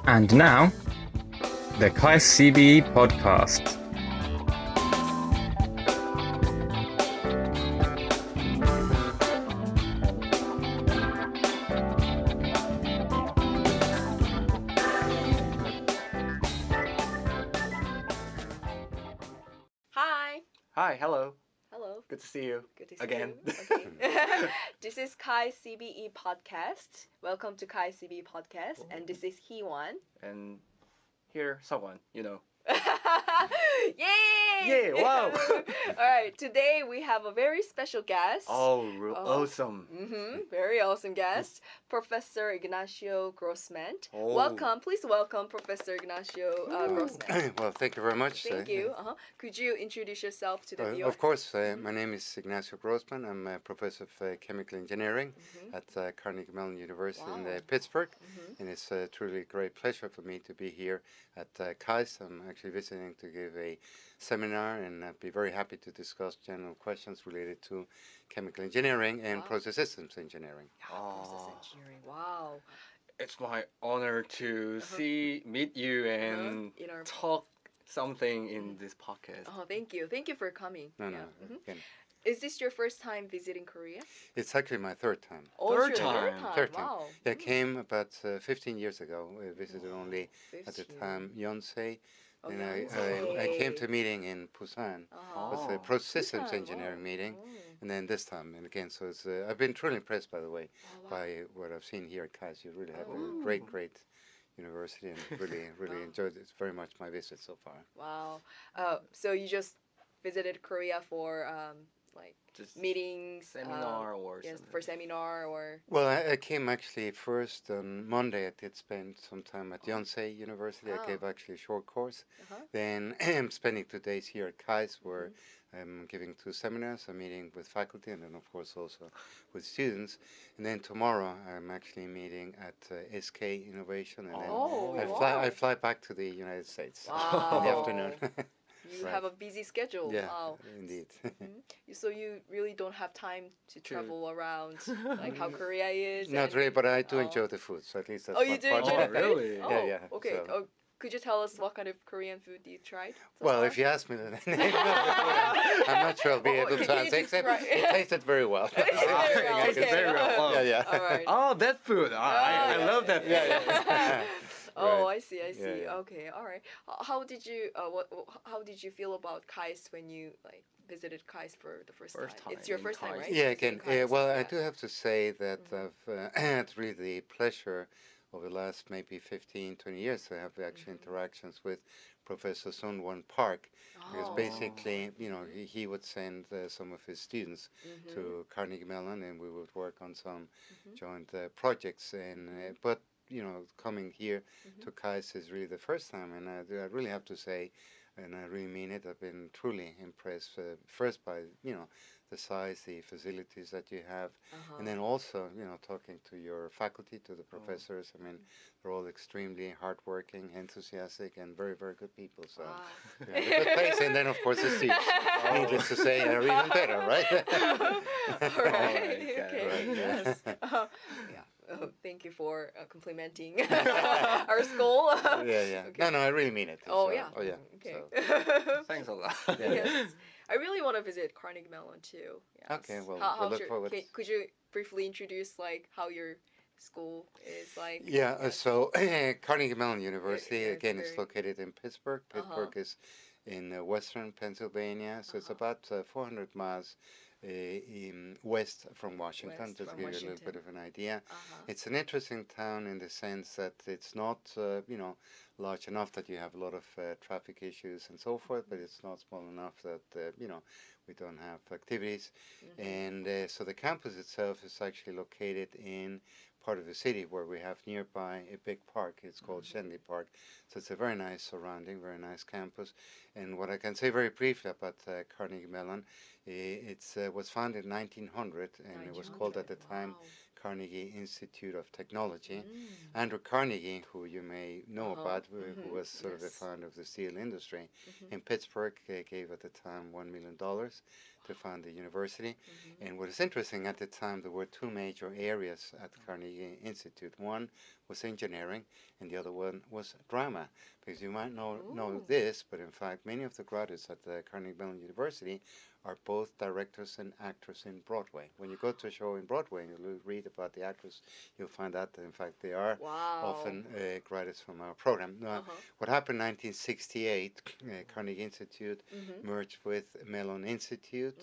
And now, the KAIST CBE Podcast. Hi. Hi, hello. Hello. Good to see you. Good to see again. you. Okay. This is KAIST CBE Podcast. Welcome to KAIST CBE Podcast. And this is Heewon. And here, someone, you know. Yay! Yay, wow. All right, today we have a very special guest. Awesome. Very awesome guest, Professor Ignacio Grossman. Oh. Welcome, please welcome Professor Ignacio Grossman. Well, thank you very much. Thank you. Could you introduce yourself to the viewer? Of course, my name is Ignacio Grossman. I'm a professor of chemical engineering at Carnegie-Mellon University in Pittsburgh. And it's a truly great pleasure for me to be here at KAIST. I'm actually visiting to give a seminar, and I'd be very happy to discuss general questions related to chemical engineering and process systems engineering. Process engineering. Wow. It's my honor to meet you and In our talk something in this podcast. Oh, thank you. Thank you for coming. No. Again, Is this your first time visiting Korea? it's actually my third time. Oh, Third it's your time. Third time. Wow. I came about 15 years ago. I visited only at the 15. time Yonsei. Oh, And Yonsei. I came to a meeting in Busan. Oh. It was a process systems Busan, engineering wow. meeting. Oh. And then this time, and again, so it's, I've been truly impressed, by the way, Oh, wow. by what I've seen here at KAIST. You really have Oh. a great university, and really enjoyed it very much my visit so far. Wow. So you just visited Korea for Just meetings, seminar or yes, something. for seminar or. Well, I came actually first on Monday. I did spend some time at Yonsei University. Oh. I gave actually a short course. Uh-huh. Then I'm spending 2 days here at KAIST, where I'm giving 2 seminars. I'm meeting with faculty and then, of course, also with students. And then tomorrow, I'm actually meeting at SK Innovation. And then I fly back to the United States in the afternoon. You Right. have a busy schedule. Yeah, Wow. indeed. So you really don't have time to travel around like how Korea is. Not and- really, but I do Oh. enjoy the food, so at least that's Oh, one you do part. enjoy Oh, the food? really? Oh, Yeah, yeah, Okay. so- Oh, could you tell us what kind of Korean food you tried? So Well, far? if you ask me the name of the food, I'm not sure I'll be able to can you answer, except describe- it tasted very well. It tasted very well, Tasted okay. very well. Yeah, yeah. All right. Oh, that food. I yeah, love that food. Yeah. Oh, Right. I see. yeah. Okay, all right. How did you how did you feel about KAIST when you visited KAIST for the first First time? It's time your in first time, KAIST. right? Yeah, Visiting again, KAIST, well, I yeah. do have to say that I've had really the pleasure over the last maybe 15, 20 years to have actually interactions with Professor Sun-Won Park. Because Oh. basically, he would send some of his students to Carnegie-Mellon, and we would work on some joint projects. And but coming here to KAIST is really the first time, and I really have to say, and I really mean it, I've been truly impressed first by the size, the facilities that you have, and then also talking to your faculty, to the professors. I mean, they're all extremely hardworking, enthusiastic, and very good people. So Wow. yeah, a good place. And then of course the students, needless to say, are even better, right? All right. Okay. Okay. Right, yeah. Yes. Yeah. Thank you for complimenting our school. yeah. Okay. No, I really mean it. Oh So- yeah. Oh yeah. Okay. So, Thanks a lot. Yeah. Yes. I really want to visit Carnegie Mellon too. Yes. Okay, well, How, we'll look should- forward. could you briefly introduce like how your school is like? Yeah, Yes. so Carnegie Mellon University, yeah, it's again, is very- located in Pittsburgh. Pittsburgh is in western Pennsylvania, so it's about 400 miles west from Washington, West just to from give you a little bit Washington. of an idea. Uh-huh. It's an interesting town in the sense that it's not, large enough that you have a lot of traffic issues and so forth, but it's not small enough that, we don't have activities. And so the campus itself is actually located in part of the city where we have nearby a big park. It's called Shenley Park. So it's a very nice surrounding, very nice campus. And what I can say very briefly about Carnegie Mellon, it was founded in 1900, and it was called at the time Wow. Carnegie Institute of Technology. Andrew Carnegie, who you may know about, who was sort of the founder of the steel industry in Pittsburgh, gave at the time $1 million to found the university. And what is interesting, at the time there were two major areas at Carnegie Institute. One was engineering and the other one was drama. Because you might know this, but in fact many of the graduates at the Carnegie Mellon University are both directors and actors in Broadway. When you go to a show in Broadway and you read about the actors, you'll find out that in fact they are often graduates from our program. Now, what happened in 1968, Carnegie Institute merged with Mellon Institute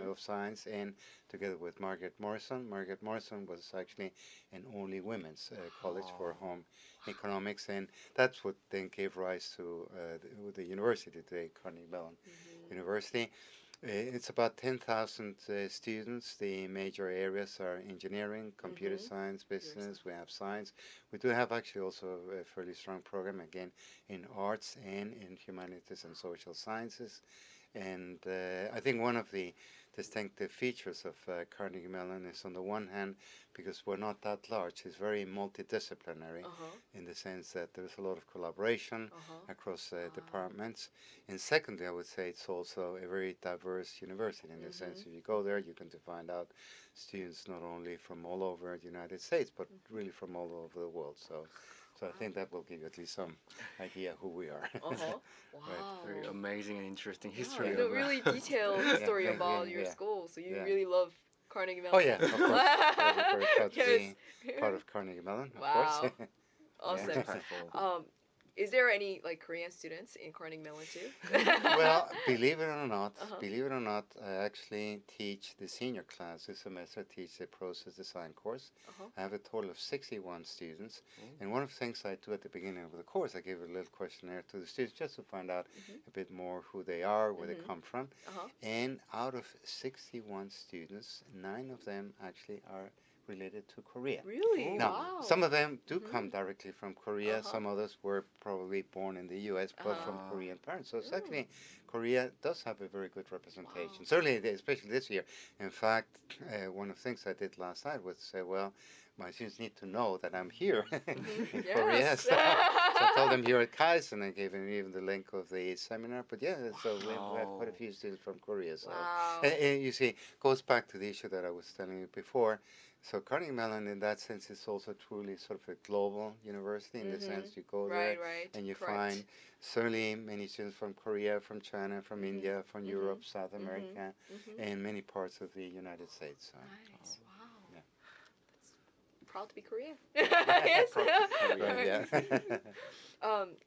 of Science, and together with Margaret Morrison. Margaret Morrison was actually an only women's college for home economics, and that's what then gave rise to the university today, Carnegie Mellon University. It's about 10,000 students. The major areas are engineering, computer science, business. We have science. We do have actually also a fairly strong program, again, in arts and in humanities and social sciences. And I think one of the distinctive features of Carnegie Mellon is, on the one hand, because we're not that large, it's very multidisciplinary in the sense that there's a lot of collaboration across departments. And secondly, I would say it's also a very diverse university in the sense if you go there, you can find out students not only from all over the United States, but really from all over the world. So I think that will give you at least some idea who we are. Wow. Very amazing and interesting history. You know, really detailed story about your school. So you really love Carnegie Mellon. Oh yeah, of course. We're very proud to be part of Carnegie Mellon, of course. Awesome. Is there any like Korean students in Carnegie Mellon too? Well, believe it or not, I actually teach the senior class this semester. I teach the process design course. I have a total of 61 students, and one of the things I do at the beginning of the course, I give a little questionnaire to the students just to find out a bit more who they are, where they come from. And out of 61 students, 9 of them actually are related to Korea. Really? Now, some of them do come directly from Korea. Some others were probably born in the U.S. but from Korean parents. So it's actually, Korea does have a very good representation. Certainly, especially this year. In fact, one of the things I did last night was say, well, my students need to know that I'm here in Korea. So I told them here at KAIST, and I gave them even the link of the seminar. But yeah, so we have quite a few students from Korea. So and you see, goes back to the issue that I was telling you before. So Carnegie Mellon, in that sense, is also truly sort of a global university in the sense you go there and you find certainly many students from Korea, from China, from India, from Europe, South America, and many parts of the United States. So, nice. Wow. Yeah. That's proud to be Korean. Yes.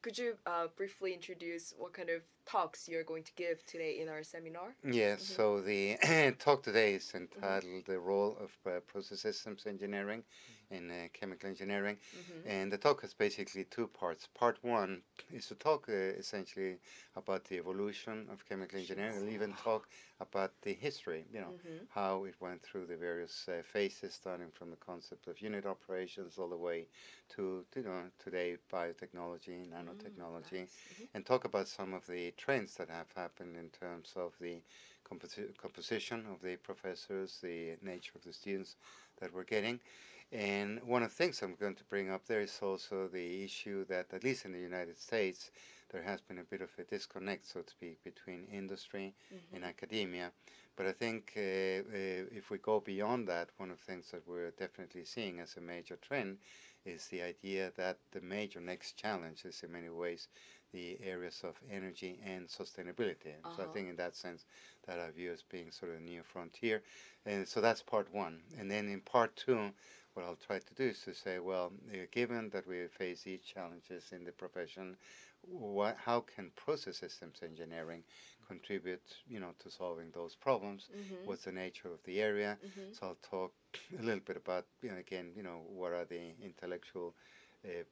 Could you briefly introduce what kind of talks you're going to give today in our seminar? Yes, so the talk today is entitled The Role of Process Systems Engineering in Chemical Engineering. And the talk has basically two parts. Part one is to talk essentially about the evolution of chemical engineering. We'll even talk about the history, how it went through the various phases, starting from the concept of unit operations all the way to today biotechnology, nanotechnology, and talk about some of the trends that have happened in terms of the composition of the professors, the nature of the students that we're getting. And one of the things I'm going to bring up there is also the issue that, at least in the United States, there has been a bit of a disconnect, so to speak, between industry and academia. But I think if we go beyond that, one of the things that we're definitely seeing as a major trend is the idea that the major next challenge is in many ways the areas of energy and sustainability. So I think in that sense that I view as being sort of a new frontier. And so that's part one. And then in part two, what I'll try to do is to say, well, given that we face these challenges in the profession, how can process systems engineering contribute, to solving those problems? What's the nature of the area? So I'll talk a little bit about, again, what are the intellectual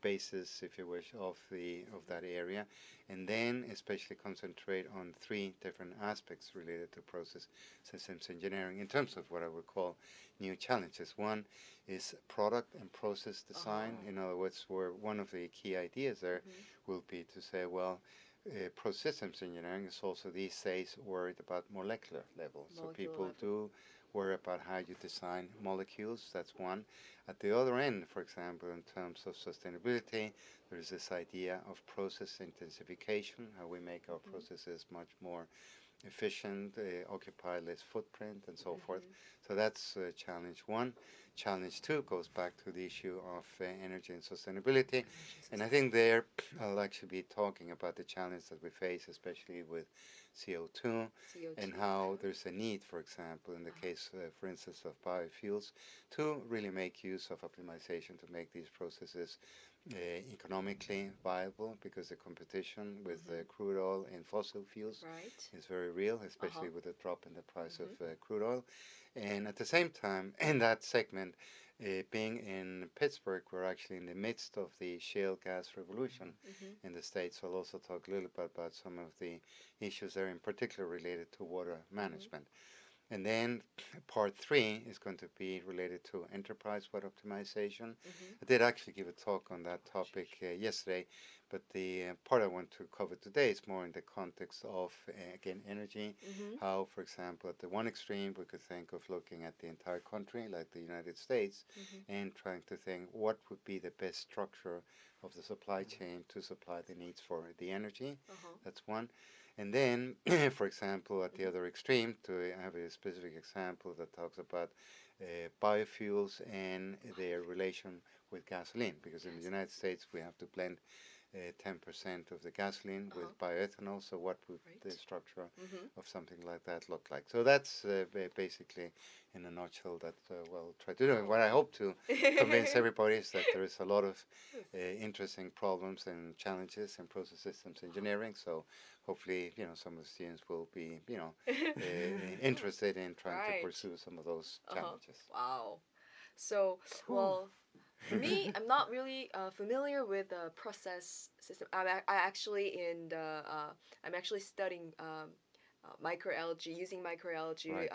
basis, if you wish, of that area, and then especially concentrate on 3 different aspects related to process systems engineering in terms of what I would call new challenges. One is product and process design. In other words, where one of the key ideas there will be to say, well, process systems engineering is also these days worried about molecular level. So people do worry about how you design molecules. That's one. At the other end, for example, in terms of sustainability, there is this idea of process intensification, how we make our processes much more efficient, occupy less footprint, and so forth. So that's challenge one. Challenge two goes back to the issue of energy and sustainability. And I think there I'll actually be talking about the challenge that we face, especially with CO2, and how there's a need, for example, in the case, for instance, of biofuels, to really make use of optimization to make these processes economically viable, because the competition with crude oil and fossil fuels is very real, especially with the drop in the price of crude oil. And at the same time, in that segment, being in Pittsburgh, we're actually in the midst of the shale gas revolution in the States. I'll also talk a little bit about some of the issues there, in particular related to water management. And then part three is going to be related to enterprise-wide optimization. I did actually give a talk on that topic yesterday, but the part I want to cover today is more in the context of, again, energy. How, for example, at the one extreme, we could think of looking at the entire country, like the United States, and trying to think what would be the best structure of the supply chain to supply the needs for the energy. That's one. And then, for example, at the other extreme, to have a specific example that talks about biofuels and their relation with gasoline, because in the United States we have to blend 10% of the gasoline with bioethanol. So what would the structure of something like that look like? So that's basically, in a nutshell, that we'll try to do. And what I hope to convince everybody is that there is a lot of interesting problems and challenges in process systems engineering. So hopefully, some of the students will be, interested in trying to pursue some of those challenges. Wow. So, well, for me, I'm not really familiar with the process system. I'm actually studying microalgae, using microalgae. Right.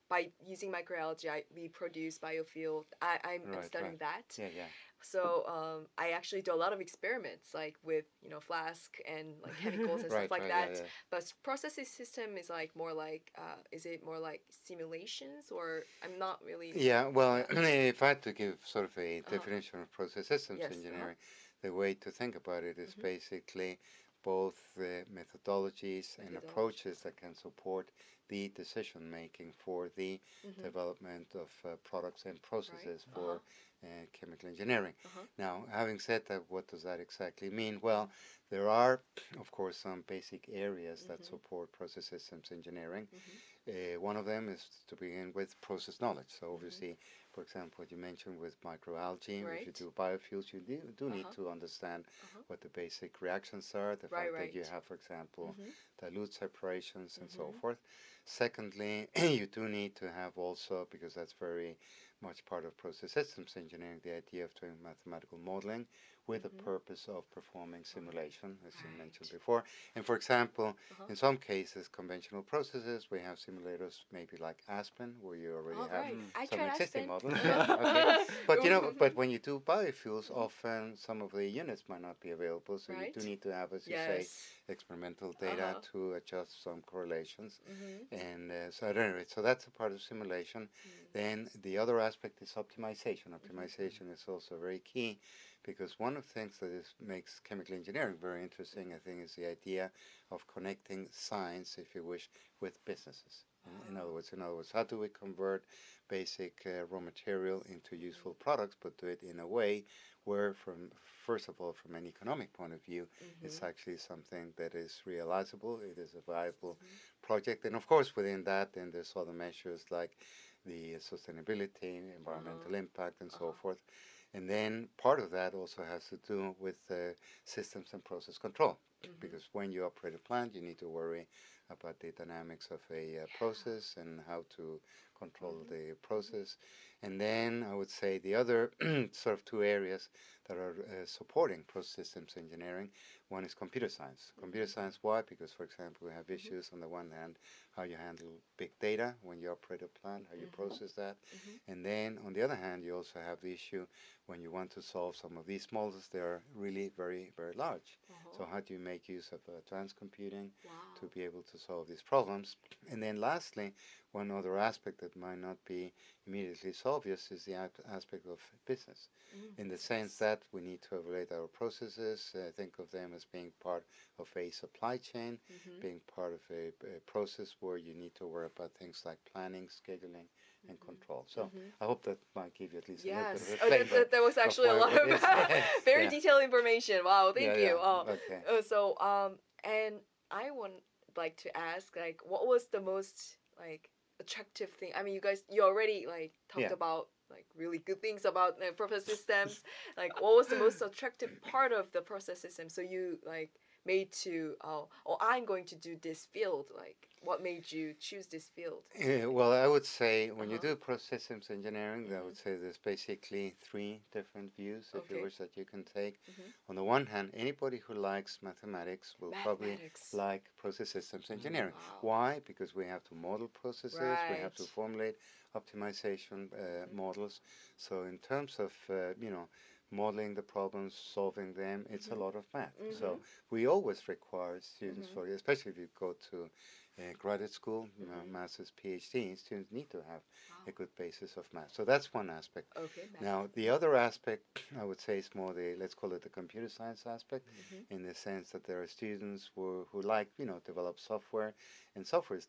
By using microalgae, we produce biofuel. I'm studying that. Yeah. So I actually do a lot of experiments, like with flask and like chemicals and stuff like that. Yeah. But processing system is like more like is it more like simulations, or I'm not really. Yeah. Well, if I had to give sort of a definition of process systems engineering, the way to think about it is basically both methodologies and approaches that can support the decision making for the development of products and processes for chemical engineering. Now, having said that, what does that exactly mean? Well, there are, of course, some basic areas that support process systems engineering. One of them is, to begin with, process knowledge. So obviously, for example, what you mentioned with microalgae, if you do biofuels, you do need to understand what the basic reactions are, the fact that you have, for example, dilute separations and so forth. Secondly, you do need to have also, because that's very much part of process systems engineering, the idea of doing mathematical modeling with the purpose of performing simulation, as you mentioned before. And for example, in some cases, conventional processes, we have simulators maybe like Aspen, where you already have some existing models. But but when you do biofuels, often some of the units might not be available, so you do need to have, as you say, experimental data to adjust some correlations. And so at any rate, so that's a part of simulation. Then the other aspect is optimization. Optimization is also very key, because one of the things that makes chemical engineering very interesting, I think, is the idea of connecting science, if you wish, with businesses. In other words, how do we convert basic raw material into useful products, but do it in a way where, first of all, from an economic point of view, it's actually something that is realizable, it is a viable project. And of course, within that, then there's other measures like the sustainability, environmental impact, and so forth. And then part of that also has to do with systems and process control, because when you operate a plant, you need to worry about the dynamics of a process and how to control the process. And then I would say the other sort of two areas that are supporting process systems engineering, one is computer science. Computer science, why? Because, for example, we have issues on the one hand, how you handle big data when you operate a plant, how you process that. And then on the other hand, you also have the issue when you want to solve some of these models, they are really very, very large. So how do you make use of advanced computing to be able to solve these problems. And then lastly, one other aspect that might not be immediately obvious is the aspect of business, in the sense that we need to evaluate our processes, think of them as being part of a supply chain, being part of a process where you need to worry about things like planning, scheduling, and control. So I hope that might give you at least a little bit of a flavor. That was actually a lot what of it is. very Yeah. detailed information. Wow, thank Yeah, you. yeah. Okay. And I would like to ask, like, what was the most like attractive thing? I mean, you already like talked Yeah. about like really good things about process systems. Like, what was the most attractive part of the process system? So you like made to I'm going to do this field. Like, what made you choose this field? Well, I would say when you Uh-huh. do process systems engineering, I would say there's basically three different views, if you Okay. wish, that you can take. On the one hand, anybody who likes mathematics will probably Mathematics. like process systems engineering. Wow. Why? Because we have to model processes, we have to Right. formulate optimization models. So in terms of modeling the problems, solving them, it's a lot of math. So we always require students for, especially if you go to graduate school, master's, PhD, students need to have a good basis of math. So that's one aspect. Okay. Math. Now, the other aspect, I would say, is more the, let's call it the computer science aspect, in the sense that there are students who like, develop software, and software is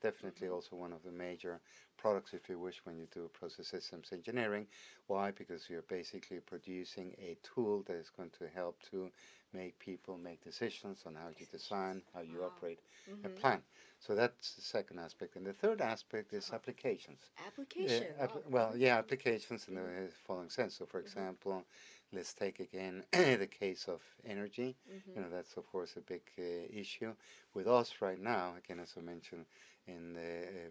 definitely also one of the major products, if you wish, when you do process systems engineering. Why? Because you're basically producing a tool that is going to help to make people make decisions on how you design, how you operate a plan. So that's the second aspect. And the third aspect is applications. Application. Applications in the following sense. So, for example, let's take again the case of energy. That's of course a big issue with us right now. Again, as I mentioned, in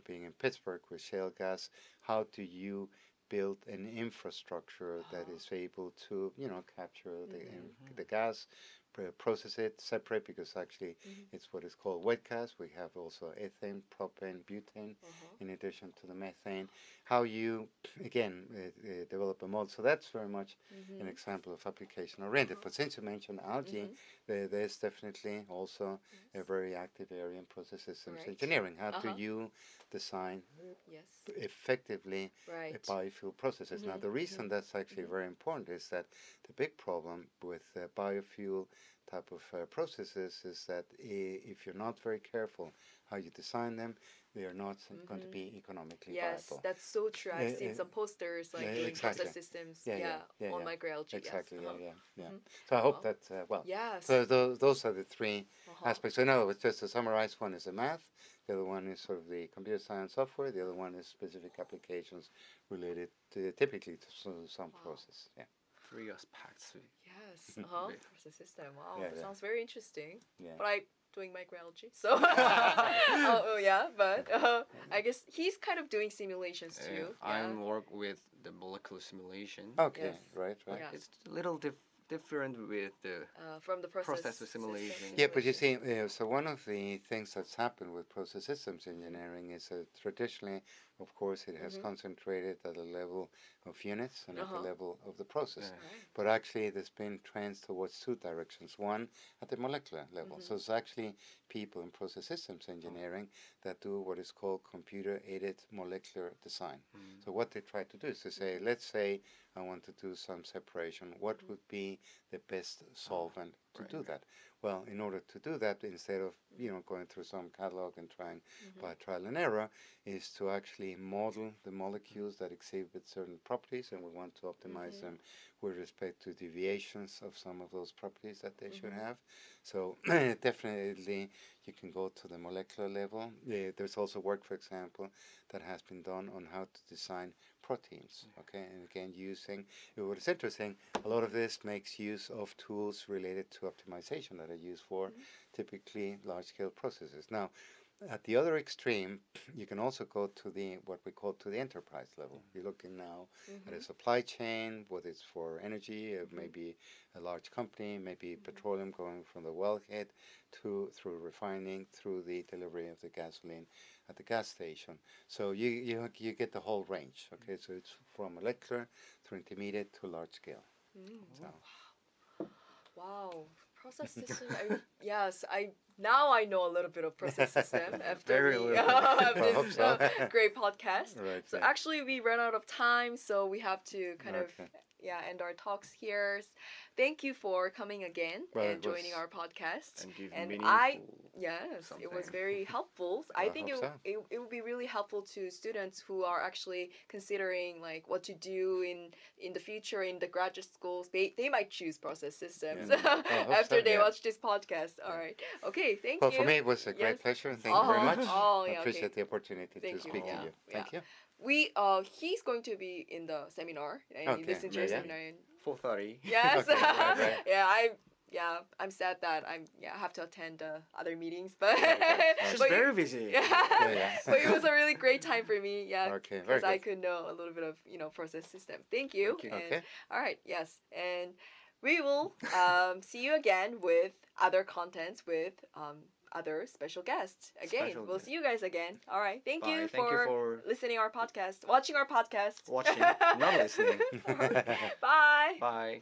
being in Pittsburgh with shale gas, how do you build an infrastructure that is able to, capture the gas, process it, separate, because actually it's what is called wet gas. We have also ethane, propane, butane, in addition to the methane. How you, again, develop a model. So that's very much an example of application oriented. But since you mentioned algae, there's definitely also a very active area in process systems engineering. How do you design effectively biofuel processes? Now, the reason that's actually very important is that the big problem with biofuel type of processes is that if you're not very careful how you design them, they are not going to be economically Yes, viable. that's so true. I've seen some posters like doing exactly. process systems Yeah. on microalgae. Exactly, yes. yeah. So I hope that, Yes. so those are the three aspects. So in other words, just to summarize, one is the math, the other one is sort of the computer science software, the other one is specific applications related to, typically to some process. Yeah. Three aspects. Yes. Great. Process system. Wow, Yeah, that yeah. sounds very interesting. Yeah. But I doing microalgae, so but I guess he's kind of doing simulations too. I work with the molecular simulation. Okay, Yes. right. Yeah. It's a little different with the From the process simulation. system Yeah, but you see, so one of the things that's happened with process systems engineering is that traditionally, of course, it has concentrated at the level of units and at the level of the process. But actually, there's been trends towards two directions. One, at the molecular level. So it's actually people in process systems engineering that do what is called computer-aided molecular design. So what they try to do is to say, let's say I want to do some separation. What would be the best solvent to do that? Well, in order to do that, instead of going through some catalog and trying by trial and error, is to actually model the molecules that exhibit certain properties, and we want to optimize them with respect to deviations of some of those properties that they should have. So definitely you can go to the molecular level. There's also work, for example, that has been done on how to design proteins. Okay, and again, what is interesting, a lot of this makes use of tools related to optimization that are used for typically large-scale processes. Now, at the other extreme, you can also go to what we call to the enterprise level. You're looking now at a supply chain, whether it's for energy, maybe a large company, maybe petroleum going from the wellhead through refining, through the delivery of the gasoline at the gas station. So you get the whole range. Okay, so it's from molecular through intermediate to large scale. So. Wow, Process system. Yes, now I know a little bit of process system after Very we little. have I hope this so. great podcast. Right. So yeah. actually, we ran out of time, so we have to kind of Okay. end our talks here. Thank you for coming again Well, and it joining was- our podcast. And give And meaningful. Yes, it was something. very helpful. I I think hope so. it would be really helpful to students who are actually considering like what to do in the future in the graduate schools. They might choose process systems Yeah. I hope after so, they yeah. watch this podcast. All right. Okay, thank Well, you. for me, it was a great Yes. pleasure. Thank you very Oh, much. oh, I yeah, appreciate okay. the opportunity Thank to you, speak yeah, to you. yeah. Thank you. He's going to be in the seminar in Okay, this entire yeah. seminar. And 4:30. yes. Okay, right. I'm sad that I have to attend other meetings, but Okay. She's but very busy. yeah. yeah. But it was a really great time for me. Yeah. Okay, very Because I good. could know a little bit of process system. Thank you. Thank you. And, Okay. all right. Yes. And we will see you again with other contents with other special guests. Again, Special we'll guest. see you guys again. All right. Thank Bye. you Thank you for listening our podcast, watching our podcast. watching, not listening. Bye. Bye.